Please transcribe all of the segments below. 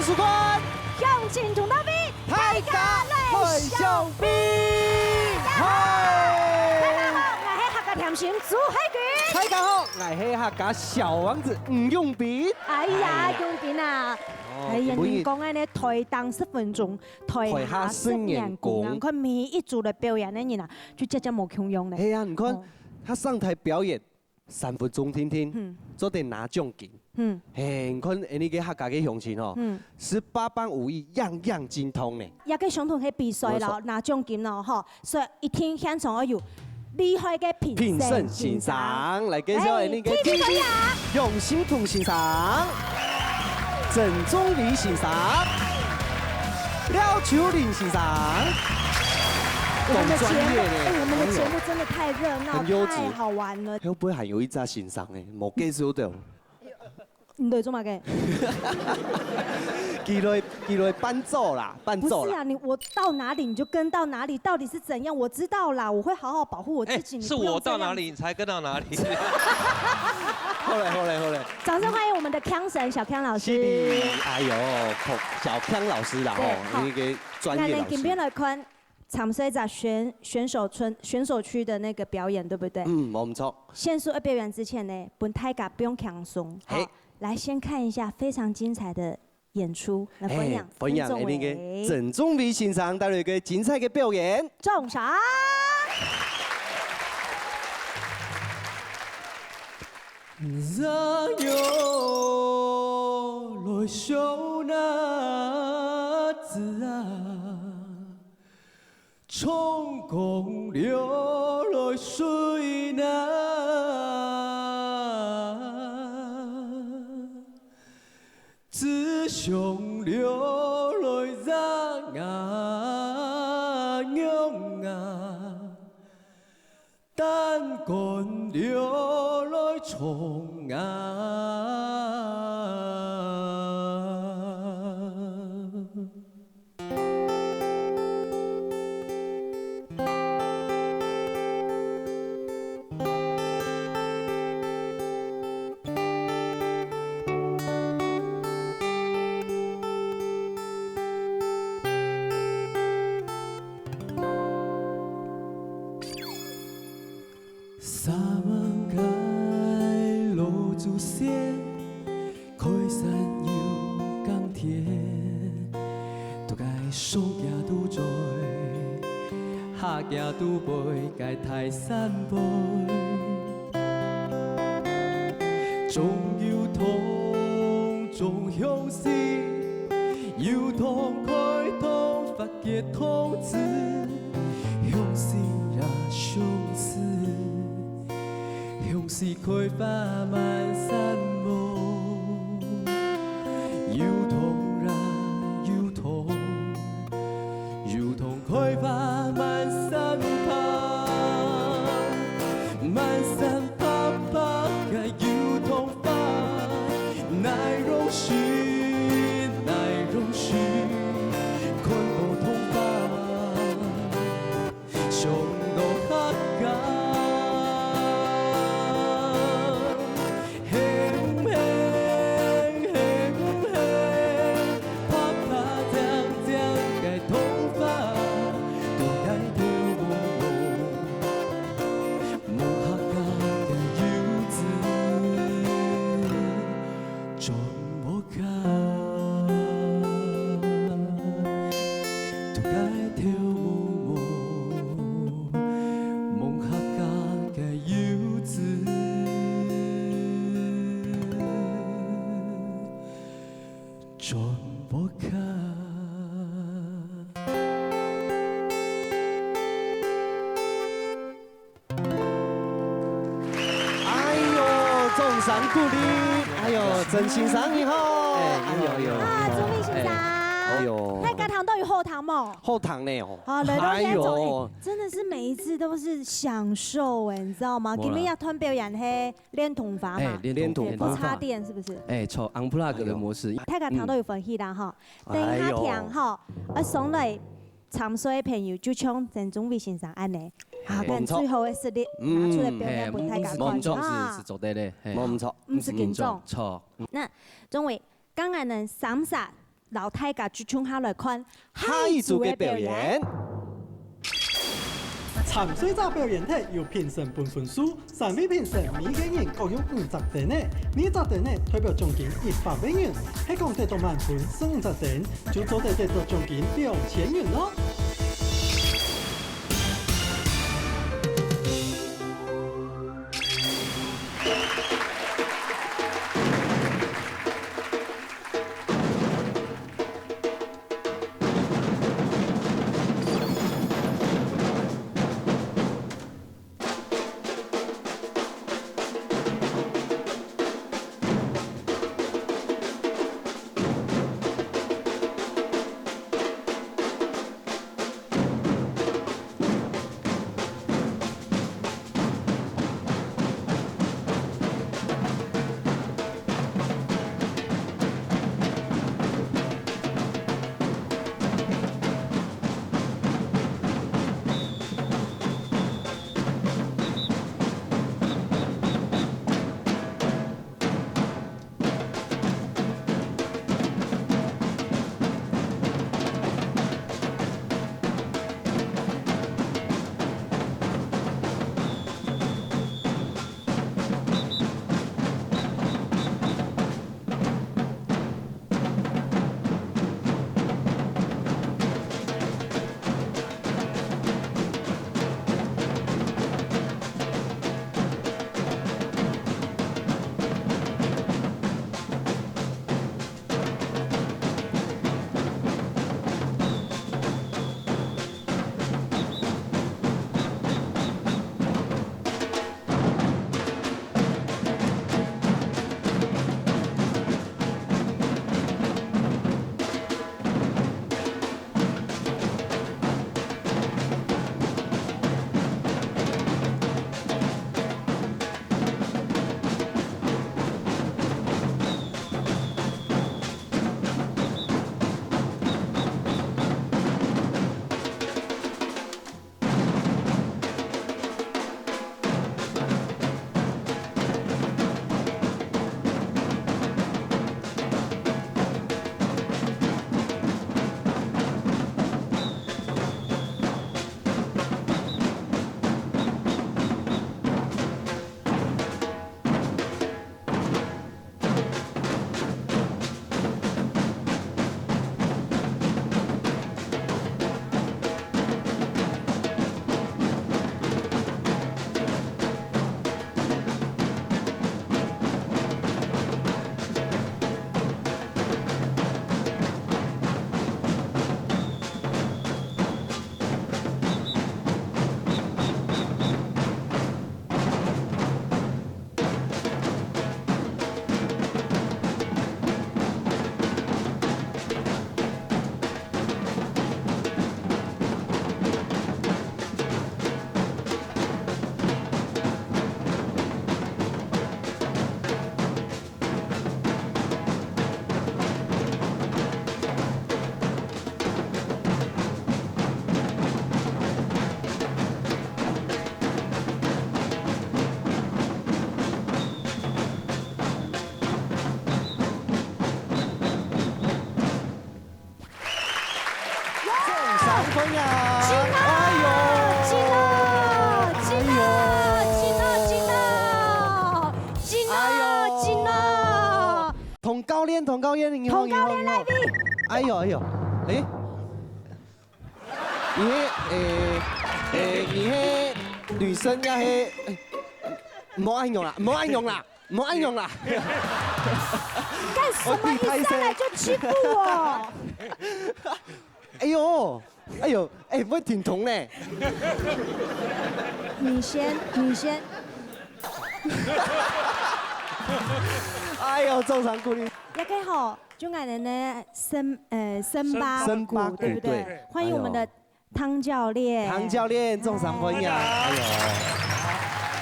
张曙光，向前冲到比，大家来相比。嗨，大家好，我是客家甜心朱海军。大家好，我是客家小王子吴永斌。哎呀，永斌啊！哎呀，你讲的呢，台当10分钟，台下10年功。看每一组的表演的人啊，就真正冇穷用嘞。哎呀，你看他上台表演3分钟听听，做得拿奖金。嘿，你看你个客家嘅乡亲哦，18般武艺样样精通呢。也个相同去比赛咯，拿奖金咯，吼，所以一听现场要有厉害嘅评审欣赏，来介绍你个 TV 用心同欣赏，郑中礼欣赏，廖秋玲欣赏。我们的节目，我们的节目真的太热闹，太好玩了。会不会还有一只欣赏诶？冇介绍到。你对做嘛嘅？记来伴奏啦，伴奏啦。不是啊，我到哪里你就跟到哪里，到底是怎样？我知道啦，我会好好保护我自己。是我到哪里你才跟到哪里。后来。掌声欢迎我们的康神小康老师。哎呦，小康老师啦，哦，你个专业老师。今天来看长水仔选手区的那个表演，对不对？冇错。限速表演之前呢，本太家不用轻松。好，来先看一下非常精彩的演出，来分享那个郑中礼先生带来一个精彩的表演。重赏。让yo来笑那子啊，冲公流来水那，只想流来让啊用啊，但干流来冲啊。沙门开路祖先，开山又耕田，都该手行拄在，下行拄背，该泰山背，种油桐，种香丝，油桐开通发结通子，香丝呀香丝。用是开发满山梦，油桐啦油桐，油桐开发满山旁，满山爬爬个油桐花，奈容须奈容须，看不通花，上路客家。掌鼓励，哎呦，真欣赏你好，有啊，朱丽欣赏，哎呦，太家堂都有后堂嘛，后堂呢哦，啊，来到现场，真的是每一次都是享受哎，你知道吗？今天要团表演嘿，练头发嘛，练头发，不插电是不是？从 unplug 的模式，太家堂都有分析啦哈，等一下听哈，送来长水朋友就唱郑中伟先生安尼。好，看最后的实力拿出来表演，不太敢看啊！是做对的，冇唔错，唔是紧张。错。那钟伟，刚才呢，三煞老太家就冲下来看下一组嘅表演。沉水罩表演體由評審判分數，3位評審每個人各有50點呢，每10點呢代表獎金100萬元，係講得到滿分15點，就做得到獎金2000元咯。分呀！同教練，你好，來賓。哎呦，誒，你係女生呀？係，唔好按用啦。幹什麼？一上來就欺負我？哎呦，不會挺痛呢。你先。哎呦，中場鼓勵。也可以好，就俺的呢森巴鼓，對不對？歡迎我們的湯教練，中場分呀。哎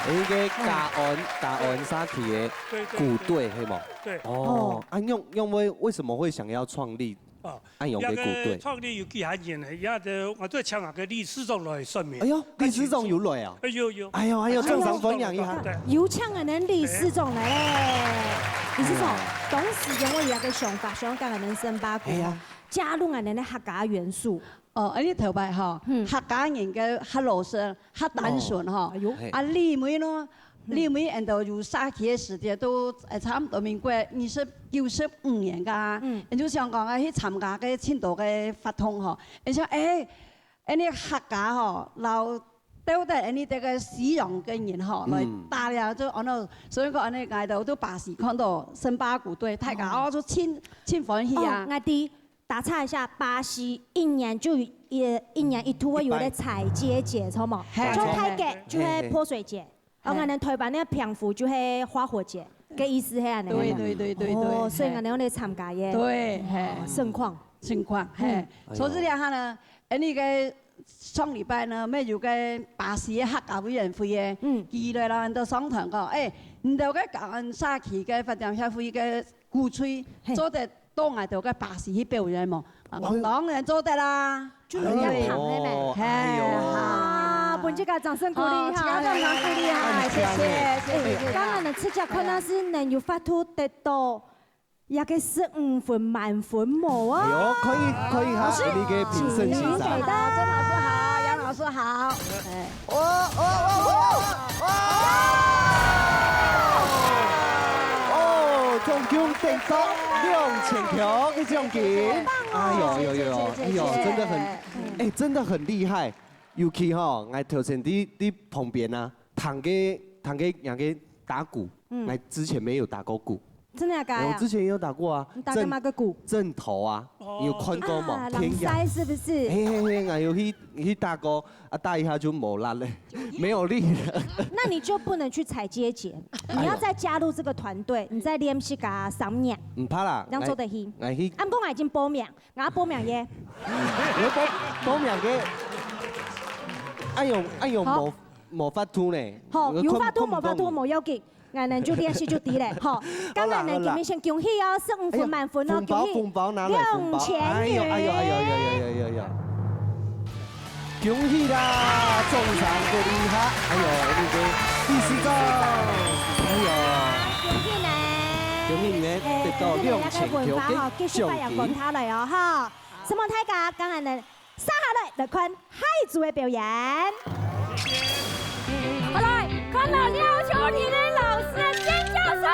呦，呢個嘉安沙體嘅鼓隊係冇？對。哦，啊，為什麼會想要創立哦，安永给鼓队。创立有几下年的，也就我在抢下个李世忠来上面。哎呦，李世忠有来啊！有。哎呦，正常分享一下。有请我们李世忠来嘞！李世忠，当时用我有一个想法，想讲我们森巴鼓加入我们的客家元素。哦，呢頭擺嗬，客家人嘅黑老師、黑單純嗬，啊李妹咯，李妹人就有沙期嘅時間都差唔多民國95年㗎，人就香港嘅去參加嘅青島嘅發通嗬，而且呢客家嗬，留都得呢啲嘅使用嘅人嗬來打了就按到，所以講呢屆度都把時看到森巴鼓隊，大家我都千歡喜啊！我哋打岔一下，巴西一年一度會有咧踩街節，錯冇？就太極就係潑水節，我哋台灣呢平湖就係花火節，嘅意思係安尼。對。哦，所以我哋嚟參加嘅。對，盛況。所以這兩下呢，呢個上禮拜呢，咩有個巴西嘅客家委員會嘅，佢哋啦都商談講，唔到個講沙期嘅發展協會嘅鼓吹做得。當我哋嘅巴士去表演嘛，當然做得啦，就有人旁嘅咩？好，本這個掌聲鼓勵哈，掌聲鼓勵哈，謝謝。當然呢，這隻可能是能有發出得到一個15分滿分冇啊！有可以哈，你嘅評審欣賞。曾老師好，楊老師好。總共得到2000條嘅獎金，哎呦，真的很厲害。尤其哈，我頭先喺旁邊啊，彈嘅人嘅打鼓，我之前沒有打過鼓。真的假的？我之前也有打過啊。你打過哪個鼓？陣頭啊，有看過冇？天涯是不是？我有去打過，打一下就冇力咧，沒有力了。那你就不能去踩街節，你要再加入這個團隊，你再練習個3年。唔怕啦，讓做得去。我去。啱講我已經報名，我報名嘅。你報名嘅？按用冇法度呢？好，有法度冇法度冇要緊。我哋就練習就啲咧，好。今日呢，今日先恭喜哦，15分滿分哦，恭喜2000元。哎呦，恭喜啦，中獎嘅厲害，哎呦，呢個第4獎，哎呦，恭喜你得到2000條嘅繼續發揚光大嚟哦，哈！希望大家今日呢，接下來嚟看海族嘅表演。好來，看到要求你的老師的尖叫聲，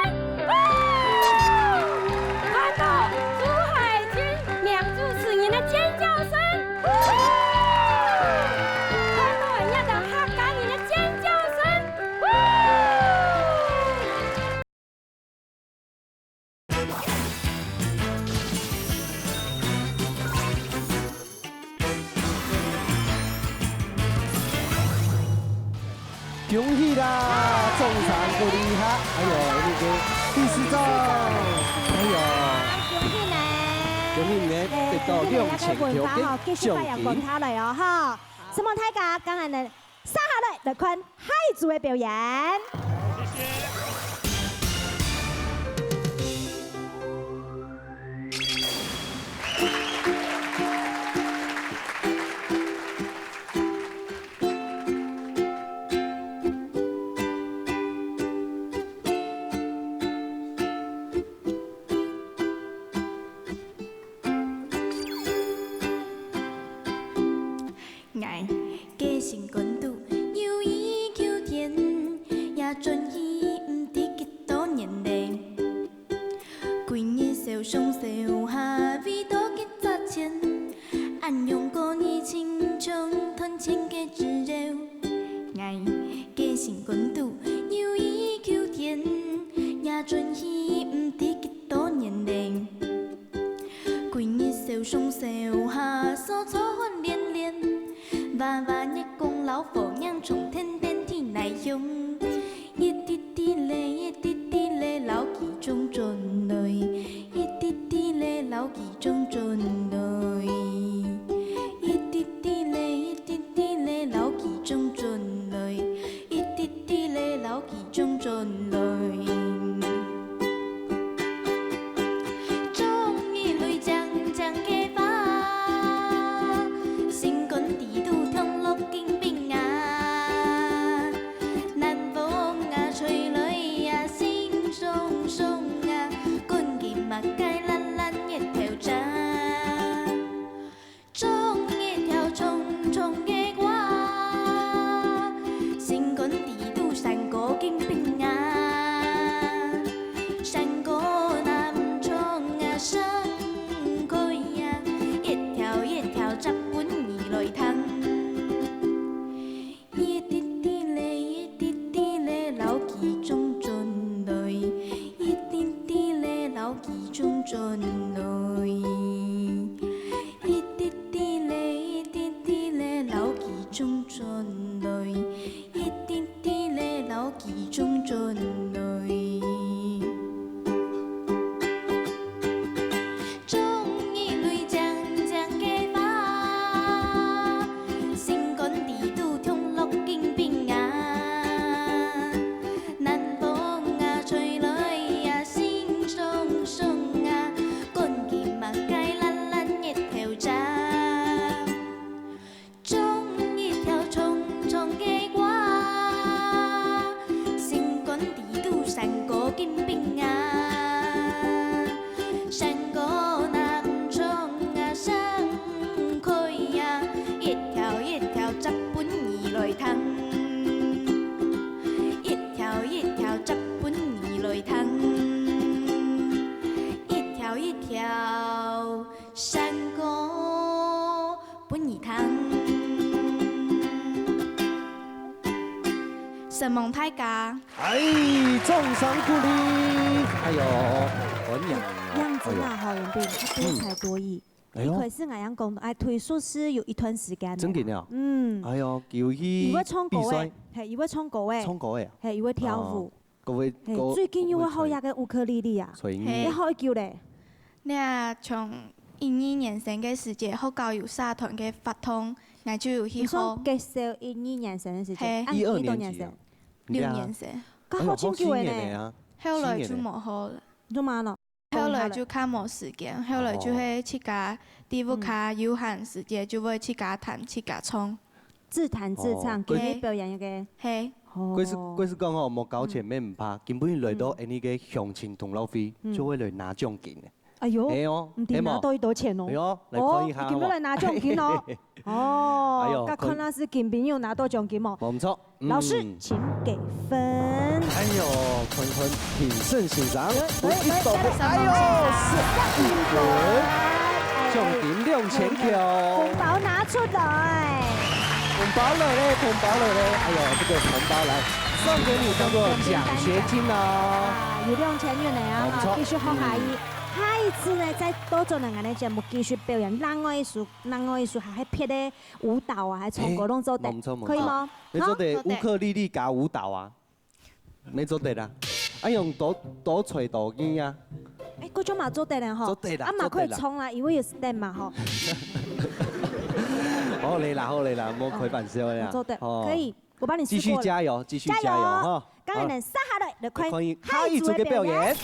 看到朱海軍兩主持人的尖叫聲，看到人家的客家人的尖叫聲。恭喜啦，中獎嘅厲害，哎呦，呢個第4獎，哎呦，恭喜你得到2000條嘅獎金。嚟哦，哈！希望大家今日呢，接下來嚟看海族嘅表演。一滴滴泪，老氣中盡淚，一滴滴淚。果金饼啊，山果南冲啊，上开呀，一条一条十本二来汤，一条一条十本二来汤，一条一条山果本二汤。神蒙太家，哎，重赏鼓励，哎呦，很养样子嘛，好杨斌，他多才多艺。你可是俺样讲，哎，推硕士有一段时间。真嘅了。哎呦，叫去伊會唱歌比賽誒，係伊會唱歌誒，唱歌嘅，係伊會跳舞。各位，最近有個好嘢嘅烏克麗麗啊，你可以叫咧。你啊，從12年生嘅時節，學校有社團嘅發通，我就有去學。你講介紹12年生嘅時節， 12年級。 6年生。咁好清楚嘅呢。後來就冇學了。做乜咯？後來就較冇時間，後來就係去家啲屋較有閒時間，就會去家彈去家唱。自彈自唱，嘅表演嘅。係。嗰時講哦，冇交錢咩唔怕，根本來到呢個鄉親同樂會，就會來拿獎金嘅。哎呦，係哦，唔掂拿多錢哦。係哦，嚟看一下。見到嚟拿獎金咯。哦，咁看那是金朋友拿到獎金哦。冇錯。老師請給分。哎呦，坤坤挺身欣賞，我一抖嘅，哎呦，15分，獎金2000條。紅包拿出來。紅包來嘞，紅包來嘞，哎呦，這個紅包來送給你當做獎學金哦。有2000元嚟啊，好，繼續學下一。下一次呢，再多做兩個嘅節目，繼續表演冷愛藝術，還係撇啲舞蹈啊，還係唱歌攏做得，可以嗎？你做得烏克麗麗加舞蹈啊？沒做得啦，啊用多吹多音啊？誒，嗰種嘛做得咧嗬，做得啦，啊嘛可以衝啦，因為有 step 嘛嗬。好嚟啦，好嚟啦，冇開玩笑呀。做得可以，我幫你繼續加油，繼續加油哈！剛才能殺下來，就可以下一組嘅表演。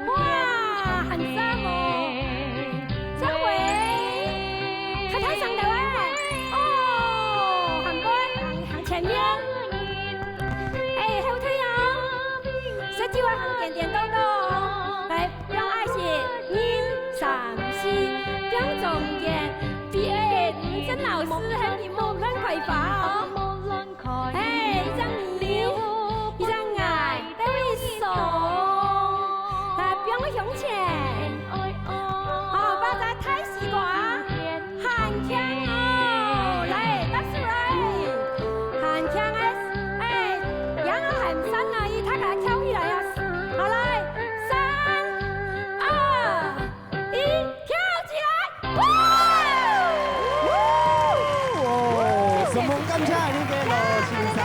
哇！老师很你无论开发哦，哎，一张牛，一张爱在为手，来不用向前，哦，把咱太西瓜，喊腔哦，来，打出来，喊腔哎，羊儿喊三啊，他给它跳起来呀，好来，3、2、1，跳起来，哇！什么感谢你给罗先生，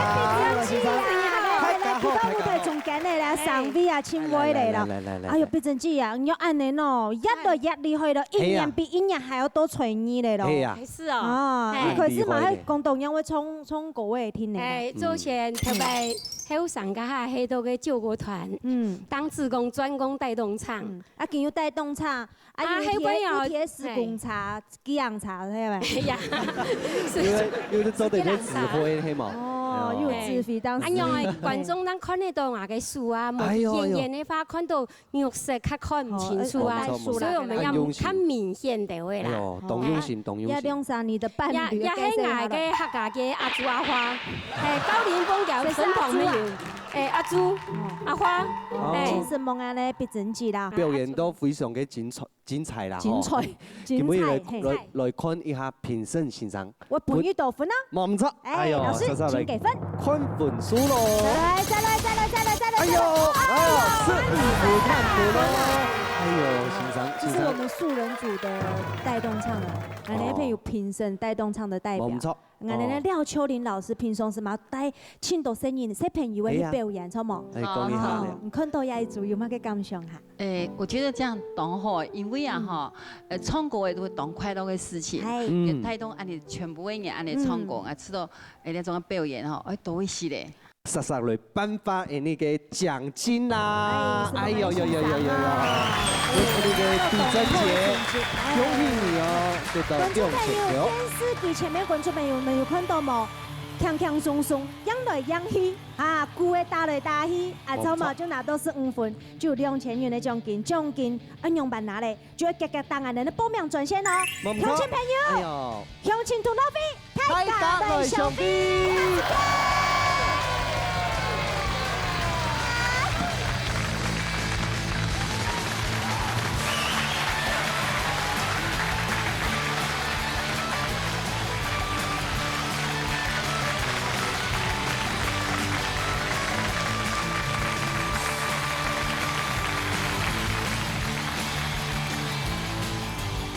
罗先生，来，去到舞台中间的啦，上位啊，亲位的啦。哎呦，毕真姐啊，你要按的喏，压力去了，一年比一年还要多吹你的咯。係啊，是哦。啊，你可是嘛，喺廣東人會唱歌嘅聽的。誒，之前特別喺上家下喺到嘅救國團，當志工專攻帶動唱，啊，仲要帶動唱，啊，要貼時工茶、幾樣茶，係咪？係呀，因為做啲咩指揮係嘛？哦，又指揮當時。啊，因為觀眾當看得到我嘅書啊，冇演員的話看到肉色，較看唔清楚啊，所以我們要較明顯的位啦。動用心，動用心。要用上你的伴侶。也喺我嘅客家嘅阿朱阿花，高連峰橋身旁邊有阿朱阿花，其實夢啊咧，別整字啦。表演都非常嘅精彩啦，精彩，咁我來看一下評審先生。我判予多分啦。冇錯，哎，老師請給分。看分數咯。再來。哎呦，是5分看分咯。哎呦，先生，這是我們素人組的帶動唱的，我那邊有評審帶動唱的代表。冇錯。我那廖秋玲老師平常時嘛帶青島聲音小朋友去表演，錯冇？哎，講一下咧。你看到也組有乜嘅感想哈？我覺得這樣當好，因為啊哈，唱歌也都會當快樂嘅事情，也帶動俺哋全部嘅人俺哋唱歌，啊，知道那種表演哈，多一些咧。實實嚟頒發你嘅獎金啦！哎呦，你嘅杜真姐，恭喜你哦，得到6千條。電視機前面觀眾朋友們有看到冇？輕輕鬆鬆，揚來揚去，啊，鼓嘅打來打去，啊，草毛就拿到15分，就有2000元的獎金，獎金按用辦拿嚟，就要夾夾當然的報名專線哦。鄉親朋友，鄉親同老飛，大家來相比。